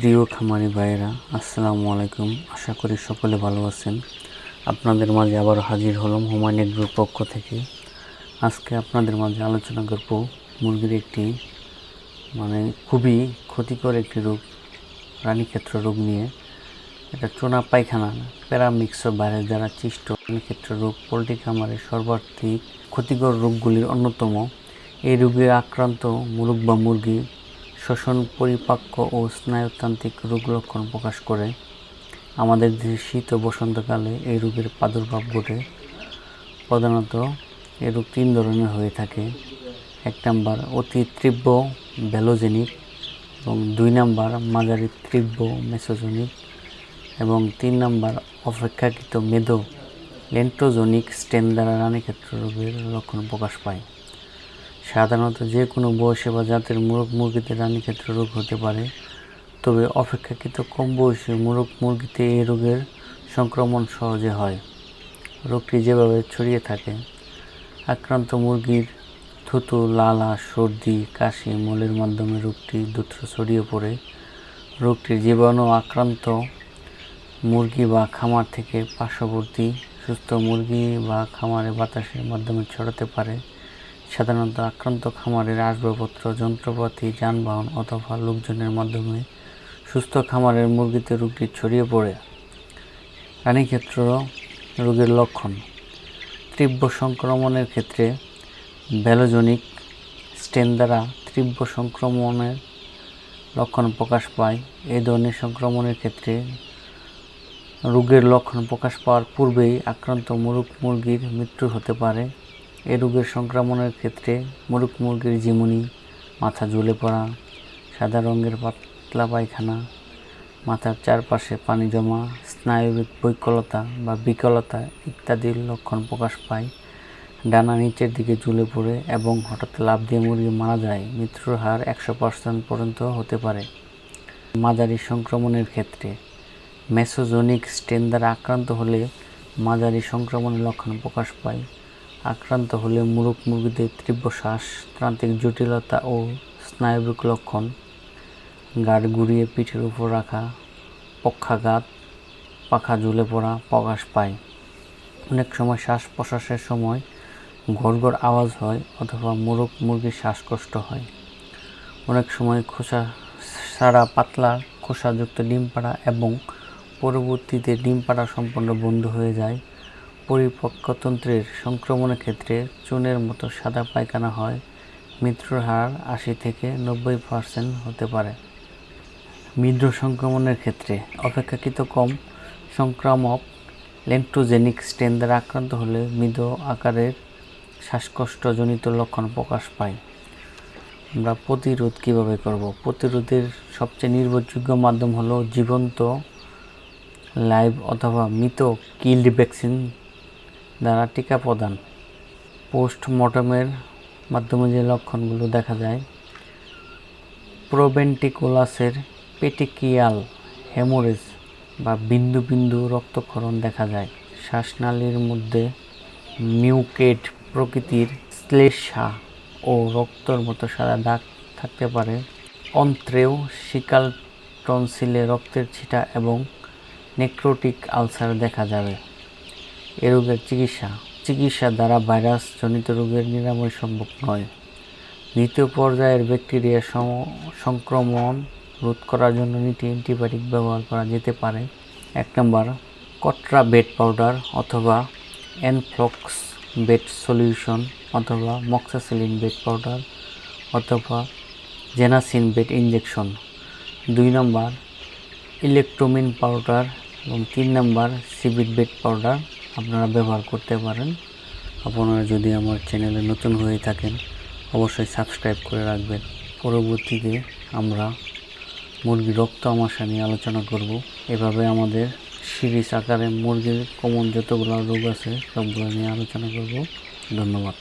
প্রিয় খামারি ভাইয়েরা, আসসালামু আলাইকুম। আশা করি সকলে ভালো আছেন। আপনাদের মাঝে আবার হাজির হলাম হুমায়ুন এগ্রোর পক্ষ থেকে। আজকে আপনাদের মাঝে আলোচনা করব মুরগির একটি খুবই ক্ষতিকর একটি রোগ, রানীক্ষেত্র রোগ নিয়ে। এটা চোনা পায়খানা, প্যারামিক্স ভাইরাস দ্বারা সৃষ্ট রানীক্ষেত্র রোগ পোলট্রি খামারের সর্বাধিক ক্ষতিকর রোগগুলির অন্যতম। এই রোগে আক্রান্ত মুরগ বা মুরগি শ্বসন, পরিপাক্য ও স্নায়ুতান্ত্রিক রোগ লক্ষণ প্রকাশ করে। আমাদের দেশে শীত ও বসন্তকালে এই রোগের প্রাদুর্ভাব ঘটে। প্রধানত এই রোগ 3 ধরনের হয়ে থাকে। 1 নাম্বার অতি তীব্র ভ্যালোজেনিক, এবং 2 নাম্বার মাঝারি তীব্র মেসোজেনিক, এবং 3 নাম্বার অপেক্ষাকৃত মেদো লেন্টোজেনিক স্টেন দ্বারা রানীক্ষেত্র রোগের লক্ষণ প্রকাশ পায়। সাধারণত যে কোনো বয়সে বা জাতের মুরগ মুরগিতে রানীক্ষেত্র রোগ হতে পারে, তবে অপেক্ষাকৃত কম বয়সী মুরগ মুরগিতে এই রোগের সংক্রমণ সহজে হয়। রোগটি যেভাবে ছড়িয়ে থাকে: আক্রান্ত মুরগির থুতু, লালা, সর্দি, কাশি, মলের মাধ্যমে রোগটি দ্রুত ছড়িয়ে পড়ে। রোগটির জীবাণু আক্রান্ত মুরগি বা খামার থেকে পার্শ্ববর্তী সুস্থ মুরগি বা খামারে বাতাসের মাধ্যমে ছড়াতে পারে। সাধারণত আক্রান্ত খামারের আসবাবপত্র, যন্ত্রপাতি, যানবাহন অথবা লোকজনের মাধ্যমে সুস্থ খামারের মুরগিতে রোগটি ছড়িয়ে পড়ে। রানীক্ষেত্র রোগের লক্ষণ: তীব্র সংক্রমণের ক্ষেত্রে ভ্যালোজেনিক স্টেন দ্বারা তীব্র সংক্রমণের লক্ষণ প্রকাশ পায়। এই ধরনের সংক্রমণের ক্ষেত্রে রোগের লক্ষণ প্রকাশ পাওয়ার পূর্বেই আক্রান্ত মুরগ মুরগির মৃত্যু হতে পারে। এ রোগের সংক্রমণের ক্ষেত্রে মুরগ মুরগির ঝিমুনি, মাথা ঝুলে পড়া, সাদা রঙের পাতলা পায়খানা, মাথার চারপাশে পানি জমা, স্নায়বিক বৈকলতা বা বিকলতা ইত্যাদির লক্ষণ প্রকাশ পায়। ডানা নিচের দিকে ঝুলে পড়ে এবং হঠাৎ লাফ দিয়ে মুরগি মারা যায়। মৃত্যুর হার 100% পর্যন্ত হতে পারে। মাঝারি সংক্রমণের ক্ষেত্রে মেসোজেনিক স্টেন দ্বারা আক্রান্ত হলে মাঝারি সংক্রমণের লক্ষণ প্রকাশ পায়। আক্রান্ত হলে মুরগ মুরগিদের তীব্র শ্বাসতান্ত্রিক জটিলতা ও স্নায়বিক লক্ষণ, গাঢ় ঘুরিয়ে পিঠের উপর রাখা, পক্ষাঘাত, পাখা ঝুলে পড়া প্রকাশ পায়। অনেক সময় শ্বাস প্রশ্বাসের সময় ঘড়ঘড় আওয়াজ হয় অথবা মুরগ মুরগির শ্বাসকষ্ট হয়। অনেক সময় খোসা ছাড়া পাতলা খোসাযুক্ত ডিম পাড়া এবং পরবর্তীতে ডিম পাড়া সম্পূর্ণ বন্ধ হয়ে যায়। পরিপাকতন্ত্রের সংক্রমণের ক্ষেত্রে চুনের মতো সাদা পায়খানা হয়। মৃত্যুর হার 80 থেকে 90% হতে পারে। মৃদু সংক্রমণের ক্ষেত্রে অপেক্ষাকৃত কম সংক্রামক লেন্টোজেনিক স্টেন দ্বারা আক্রান্ত হলে মৃদু আকারের শ্বাসকষ্টজনিত লক্ষণ প্রকাশ পায়। আমরা প্রতিরোধ কীভাবে করব? প্রতিরোধের সবচেয়ে নির্ভরযোগ্য মাধ্যম হলো জীবন্ত, লাইভ অথবা মৃত কিল্ড ভ্যাকসিন দ্বারা টিকা প্রদান। পোস্টমর্টমের মাধ্যমে যে লক্ষণগুলো দেখা যায়: প্রোভেন্ট্রিকুলাসের পেটিকিয়াল হেমোরেজ বা বিন্দু বিন্দু রক্তক্ষরণ দেখা যায়। শ্বাসনালীর মধ্যে মিউকেট প্রকৃতির শ্লেষ্মা ও রক্তর মতো সাদা দাগ থাকতে পারে। অন্ত্রেও সিকাল টনসিলে রক্তের ছিটা এবং নেক্রোটিক আলসার দেখা যাবে। এ রোগের চিকিৎসা দ্বারা ভাইরাস জনিত রোগের নিরাময় সম্ভব নয়। দ্বিতীয় পর্যায়ের ব্যাকটেরিয়া সংক্রমণ রোধ করার জন্য অ্যান্টিবায়োটিক ব্যবহার করা যেতে পারে। 1 নাম্বার কট্রা বেট পাউডার অথবা এনফ্লক্স বেট সলিউশন অথবা মক্সাসিলিন বেট পাউডার অথবা জেনাসিন বেট ইনজেকশন। 2 নাম্বার ইলেকট্রোমিন পাউডার এবং 3 নাম্বার সিবিট বেট পাউডার আপনারা ব্যবহার করতে পারেন। আপনারা যদি আমার চ্যানেলে নতুন হয়ে থাকেন অবশ্যই সাবস্ক্রাইব করে রাখবেন। পরবর্তীতে আমরা মুরগির রক্ত আমাশা নিয়ে আলোচনা করব। এভাবে আমাদের সিরিজ আকারে মুরগির কমন যতগুলো রোগ আছে সবগুলো নিয়ে আলোচনা করব। ধন্যবাদ।